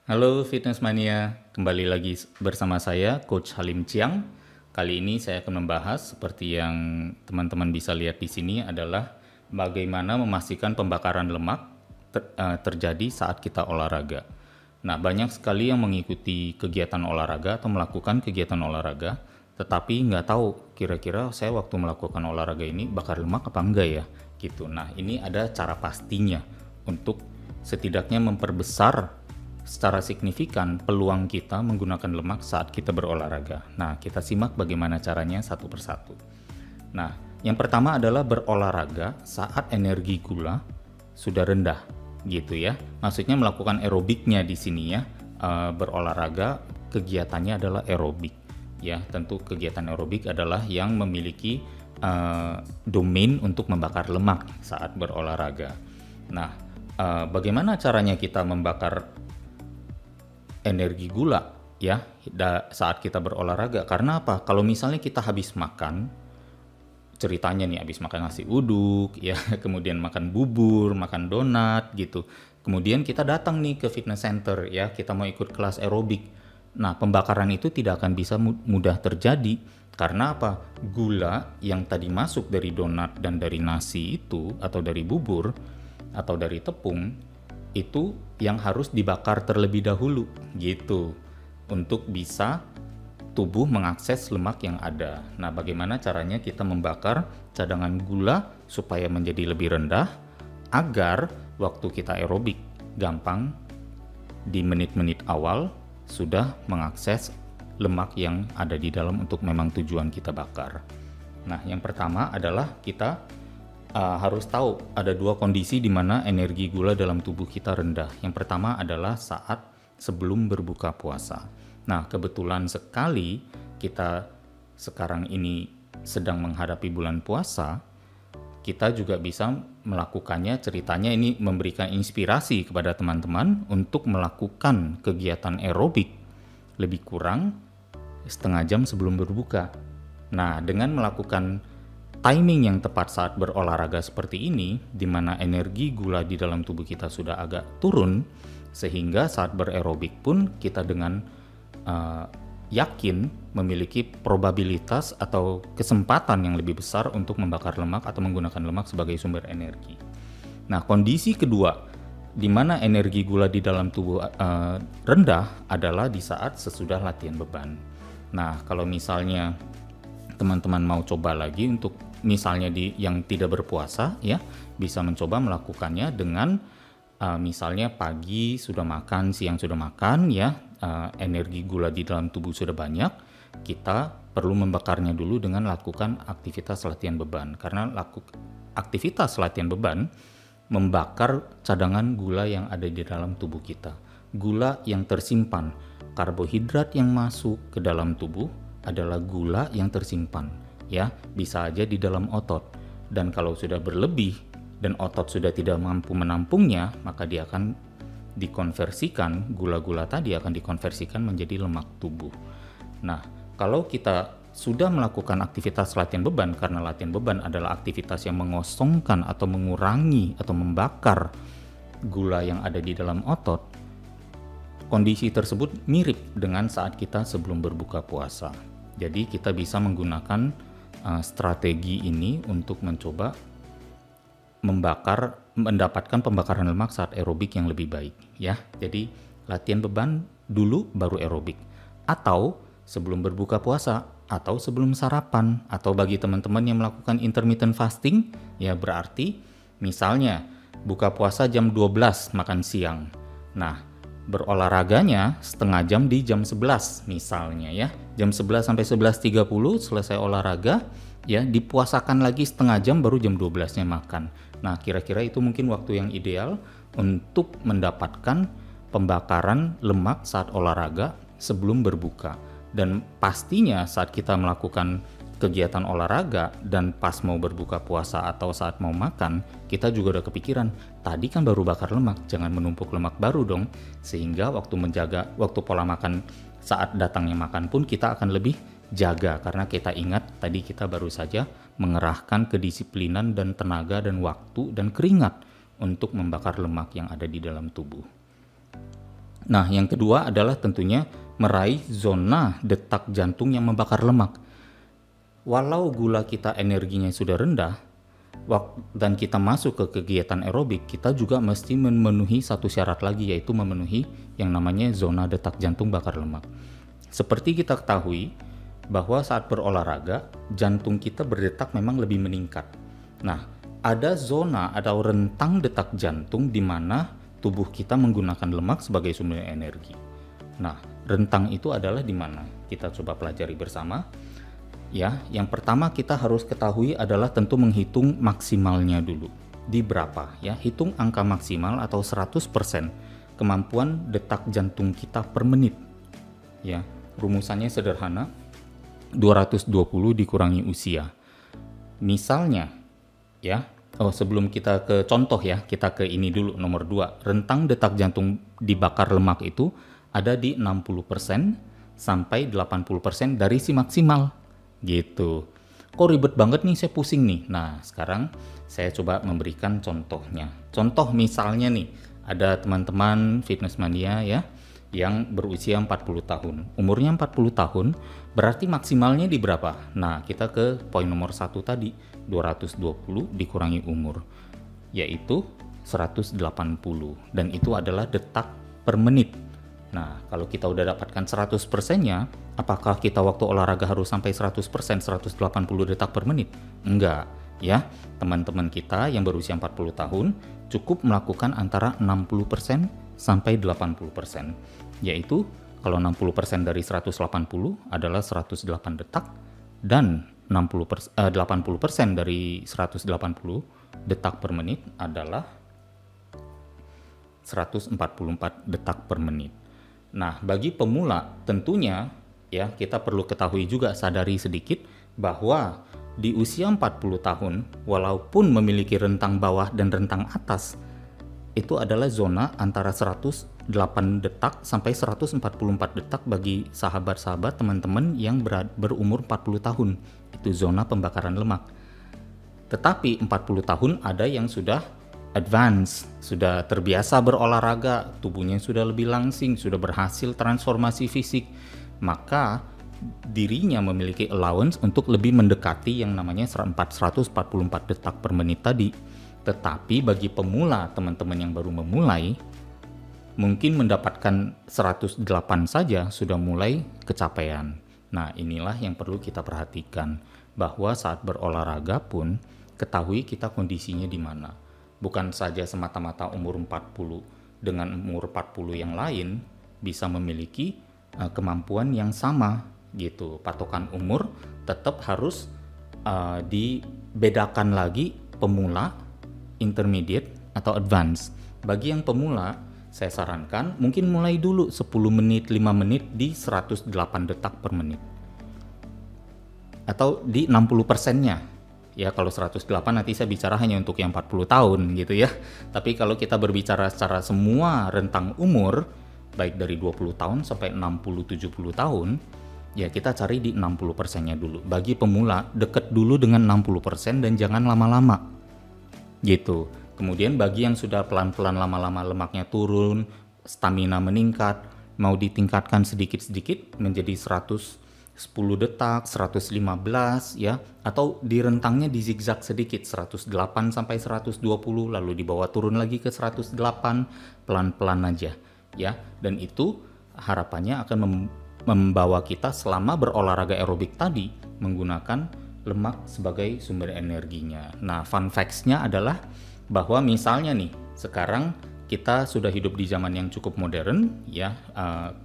Halo Fitness Mania, kembali lagi bersama saya Coach Halim Chiang. Kali ini saya akan membahas seperti yang teman-teman bisa lihat di sini adalah bagaimana memastikan pembakaran lemak terjadi saat kita olahraga. Nah, banyak sekali yang mengikuti kegiatan olahraga atau melakukan kegiatan olahraga, tetapi nggak tahu kira-kira saya waktu melakukan olahraga ini bakar lemak apa enggak ya, gitu. Nah, ini ada cara pastinya untuk setidaknya memperbesar secara signifikan peluang kita menggunakan lemak saat kita berolahraga. Nah, kita simak bagaimana caranya satu persatu. Nah, yang pertama adalah berolahraga saat energi gula sudah rendah, gitu ya. Maksudnya melakukan aerobiknya di sini ya. Berolahraga kegiatannya adalah aerobik. Ya, tentu kegiatan aerobik adalah yang memiliki domain untuk membakar lemak saat berolahraga. Nah, bagaimana caranya kita membakar energi gula ya saat kita berolahraga? Karena apa? Kalau misalnya kita habis makan, ceritanya nih habis makan nasi uduk ya, kemudian makan bubur, makan donat gitu. Kemudian kita datang nih ke fitness center ya, kita mau ikut kelas aerobik. Nah, pembakaran itu tidak akan bisa mudah terjadi. Karena apa? Gula yang tadi masuk dari donat dan dari nasi itu, atau dari bubur, atau dari tepung, itu yang harus dibakar terlebih dahulu gitu untuk bisa tubuh mengakses lemak yang ada. Nah, bagaimana caranya kita membakar cadangan gula supaya menjadi lebih rendah agar waktu kita aerobik gampang di menit-menit awal sudah mengakses lemak yang ada di dalam untuk memang tujuan kita bakar. Nah, yang pertama adalah kita harus tahu ada dua kondisi di mana energi gula dalam tubuh kita rendah. Yang pertama adalah saat sebelum berbuka puasa. Nah, kebetulan sekali kita sekarang ini sedang menghadapi bulan puasa, kita juga bisa melakukannya. Ceritanya ini memberikan inspirasi kepada teman-teman untuk melakukan kegiatan aerobik lebih kurang setengah jam sebelum berbuka. Nah, dengan melakukan timing yang tepat saat berolahraga seperti ini, di mana energi gula di dalam tubuh kita sudah agak turun, sehingga saat bererobik pun kita dengan yakin memiliki probabilitas atau kesempatan yang lebih besar untuk membakar lemak atau menggunakan lemak sebagai sumber energi. Nah, kondisi kedua di mana energi gula di dalam tubuh rendah adalah di saat sesudah latihan beban. Nah, kalau misalnya teman-teman mau coba lagi untuk misalnya yang tidak berpuasa ya, bisa mencoba melakukannya dengan misalnya pagi sudah makan, siang sudah makan ya, energi gula di dalam tubuh sudah banyak, kita perlu membakarnya dulu dengan lakukan aktivitas latihan beban. Karena aktivitas latihan beban membakar cadangan gula yang ada di dalam tubuh kita. Gula yang tersimpan, karbohidrat yang masuk ke dalam tubuh adalah gula yang tersimpan ya, bisa aja di dalam otot, dan kalau sudah berlebih dan otot sudah tidak mampu menampungnya, maka dia akan dikonversikan, gula-gula tadi akan dikonversikan menjadi lemak tubuh. Nah, kalau kita sudah melakukan aktivitas latihan beban, karena latihan beban adalah aktivitas yang mengosongkan atau mengurangi atau membakar gula yang ada di dalam otot, kondisi tersebut mirip dengan saat kita sebelum berbuka puasa. Jadi kita bisa menggunakan strategi ini untuk mencoba mendapatkan pembakaran lemak saat aerobik yang lebih baik ya. Jadi latihan beban dulu baru aerobik, atau sebelum berbuka puasa, atau sebelum sarapan, atau bagi teman-teman yang melakukan intermittent fasting ya, berarti misalnya buka puasa jam 12 makan siang. Nah, berolahraganya setengah jam di jam 11 misalnya ya. Jam 11 sampai 11.30 selesai olahraga ya, dipuasakan lagi setengah jam baru jam 12-nya makan. Nah, kira-kira itu mungkin waktu yang ideal untuk mendapatkan pembakaran lemak saat olahraga sebelum berbuka. Dan pastinya saat kita melakukan kegiatan olahraga dan pas mau berbuka puasa atau saat mau makan, kita juga udah kepikiran, tadi kan baru bakar lemak, jangan menumpuk lemak baru dong. Sehingga waktu pola makan saat datangnya makan pun kita akan lebih jaga, karena kita ingat tadi kita baru saja mengerahkan kedisiplinan dan tenaga dan waktu dan keringat untuk membakar lemak yang ada di dalam tubuh. Nah, yang kedua adalah tentunya meraih zona detak jantung yang membakar lemak. Walau gula kita energinya sudah rendah, dan kita masuk ke kegiatan aerobik, kita juga mesti memenuhi satu syarat lagi, yaitu memenuhi yang namanya zona detak jantung bakar lemak. Seperti kita ketahui bahwa saat berolahraga, jantung kita berdetak memang lebih meningkat. Nah, ada zona atau rentang detak jantung di mana tubuh kita menggunakan lemak sebagai sumber energi. Nah, rentang itu adalah di mana? Kita coba pelajari bersama. Ya, yang pertama kita harus ketahui adalah tentu menghitung maksimalnya dulu. Di berapa? Ya, hitung angka maksimal atau 100% kemampuan detak jantung kita per menit. Ya, rumusannya sederhana. 220 dikurangi usia. Misalnya, ya, sebelum kita ke contoh ya, kita ke ini dulu nomor 2. Rentang detak jantung dibakar lemak itu ada di 60% sampai 80% dari si maksimal. Gitu. Kok ribet banget nih, saya pusing nih. Nah, sekarang saya coba memberikan contohnya. Contoh misalnya nih, ada teman-teman fitness mania ya, yang berusia 40 tahun. Umurnya 40 tahun, berarti maksimalnya di berapa? Nah, kita ke poin nomor 1 tadi, 220 dikurangi umur, yaitu 180. Dan itu adalah detak per menit. Nah, kalau kita udah dapatkan 100%-nya, apakah kita waktu olahraga harus sampai 100%, 180 detak per menit? Enggak, ya. Teman-teman kita yang berusia 40 tahun cukup melakukan antara 60% sampai 80%. Yaitu, kalau 60% dari 180 adalah 108 detak, dan 80% dari 180 detak per menit adalah 144 detak per menit. Nah, bagi pemula tentunya ya kita perlu ketahui juga, sadari sedikit bahwa di usia 40 tahun walaupun memiliki rentang bawah dan rentang atas, itu adalah zona antara 108 detak sampai 144 detak bagi sahabat-sahabat teman-teman yang berumur 40 tahun. Itu zona pembakaran lemak. Tetapi 40 tahun ada yang sudah advance, sudah terbiasa berolahraga, tubuhnya sudah lebih langsing, sudah berhasil transformasi fisik, maka dirinya memiliki allowance untuk lebih mendekati yang namanya 144 detak per menit tadi. Tetapi bagi pemula, teman-teman yang baru memulai, mungkin mendapatkan 108 saja sudah mulai kecapean. Nah, inilah yang perlu kita perhatikan, bahwa saat berolahraga pun ketahui kita kondisinya di mana. Bukan saja semata-mata umur 40 dengan umur 40 yang lain bisa memiliki kemampuan yang sama gitu. Patokan umur tetap harus dibedakan lagi pemula, intermediate, atau advance. Bagi yang pemula, saya sarankan mungkin mulai dulu 10 menit, 5 menit di 108 detak per menit. Atau di 60%-nya. Ya, kalau 108 nanti saya bicara hanya untuk yang 40 tahun gitu ya. Tapi kalau kita berbicara secara semua rentang umur, baik dari 20 tahun sampai 60-70 tahun, ya kita cari di 60%-nya dulu. Bagi pemula, deket dulu dengan 60% dan jangan lama-lama. Gitu. Kemudian bagi yang sudah pelan-pelan lama-lama lemaknya turun, stamina meningkat, mau ditingkatkan sedikit-sedikit menjadi 110 detak, 115 ya, atau di rentangnya di zigzag sedikit 108 sampai 120, lalu dibawa turun lagi ke 108, pelan-pelan aja ya. Dan itu harapannya akan membawa kita selama berolahraga aerobik tadi menggunakan lemak sebagai sumber energinya. Nah, fun facts-nya adalah bahwa misalnya nih, sekarang kita sudah hidup di zaman yang cukup modern ya,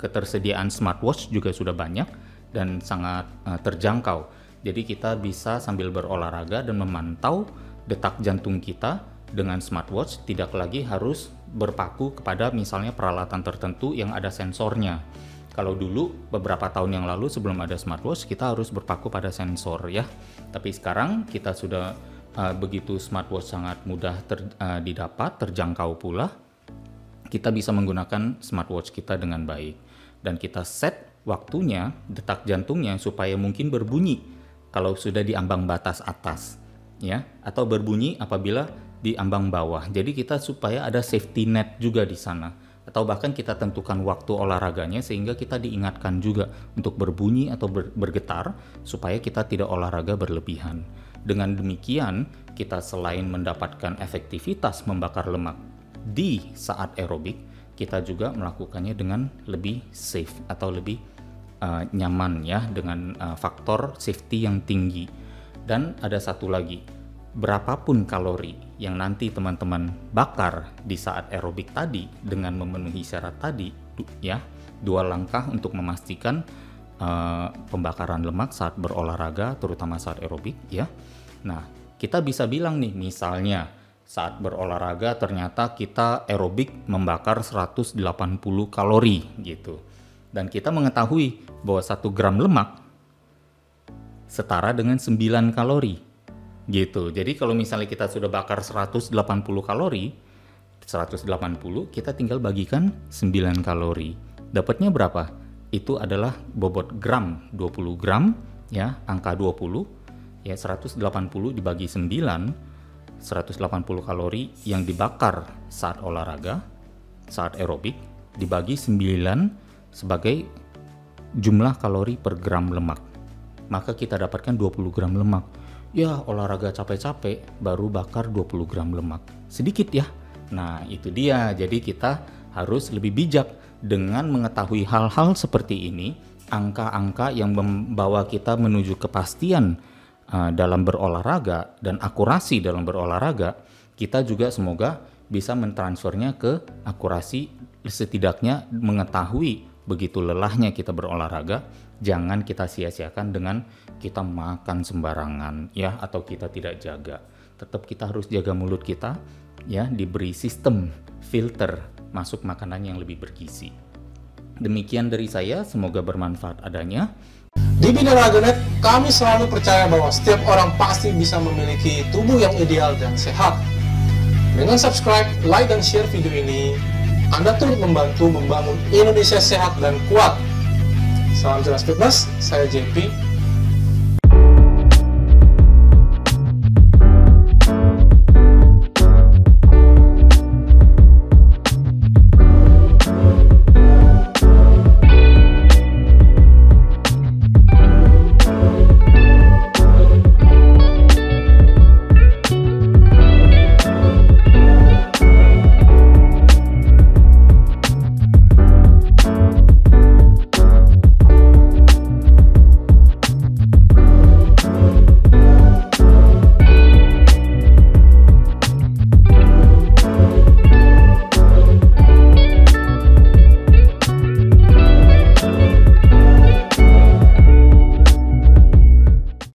ketersediaan smartwatch juga sudah banyak dan sangat terjangkau. Jadi kita bisa sambil berolahraga dan memantau detak jantung kita dengan smartwatch, tidak lagi harus berpaku kepada misalnya peralatan tertentu yang ada sensornya. Kalau dulu beberapa tahun yang lalu sebelum ada smartwatch kita harus berpaku pada sensor ya. Tapi sekarang kita sudah begitu smartwatch sangat mudah didapat, terjangkau pula. Kita bisa menggunakan smartwatch kita dengan baik dan kita set waktunya, detak jantungnya supaya mungkin berbunyi kalau sudah di ambang batas atas ya, atau berbunyi apabila di ambang bawah. Jadi kita supaya ada safety net juga di sana. atau bahkan kita tentukan waktu olahraganya sehingga kita diingatkan juga untuk berbunyi atau bergetar supaya kita tidak olahraga berlebihan. Dengan demikian, kita selain mendapatkan efektivitas membakar lemak di saat aerobik, kita juga melakukannya dengan lebih safe atau lebih nyaman ya, dengan faktor safety yang tinggi. Dan ada satu lagi, berapapun kalori yang nanti teman-teman bakar di saat aerobik tadi dengan memenuhi syarat tadi ya, 2 langkah untuk memastikan pembakaran lemak saat berolahraga, terutama saat aerobik ya. Nah, kita bisa bilang nih, misalnya saat berolahraga ternyata kita aerobik membakar 180 kalori gitu. Dan kita mengetahui bahwa 1 gram lemak setara dengan 9 kalori gitu. Jadi kalau misalnya kita sudah bakar 180 kalori, 180 kita tinggal bagikan 9 kalori. Dapatnya berapa? Itu adalah bobot gram, 20 gram ya, angka 20 ya, 180 dibagi 9, 180 kalori yang dibakar saat olahraga, saat aerobik, dibagi 9 sebagai jumlah kalori per gram lemak. Maka kita dapatkan 20 gram lemak. Ya, olahraga capek-capek baru bakar 20 gram lemak. Sedikit ya. Nah, itu dia. Jadi kita harus lebih bijak dengan mengetahui hal-hal seperti ini, angka-angka yang membawa kita menuju kepastian dalam berolahraga dan akurasi dalam berolahraga. Kita juga semoga bisa mentransfernya ke akurasi, setidaknya mengetahui begitu lelahnya kita berolahraga, jangan kita sia-siakan dengan kita makan sembarangan ya, atau kita tidak jaga. Tetap kita harus jaga mulut kita ya, diberi sistem filter masuk makanan yang lebih bergizi. Demikian dari saya, semoga bermanfaat adanya. Di Binaraganet, kami selalu percaya bahwa setiap orang pasti bisa memiliki tubuh yang ideal dan sehat. Dengan subscribe, like, dan share video ini, Anda turut membantu membangun Indonesia sehat dan kuat. Salam jelas fitness, saya JP.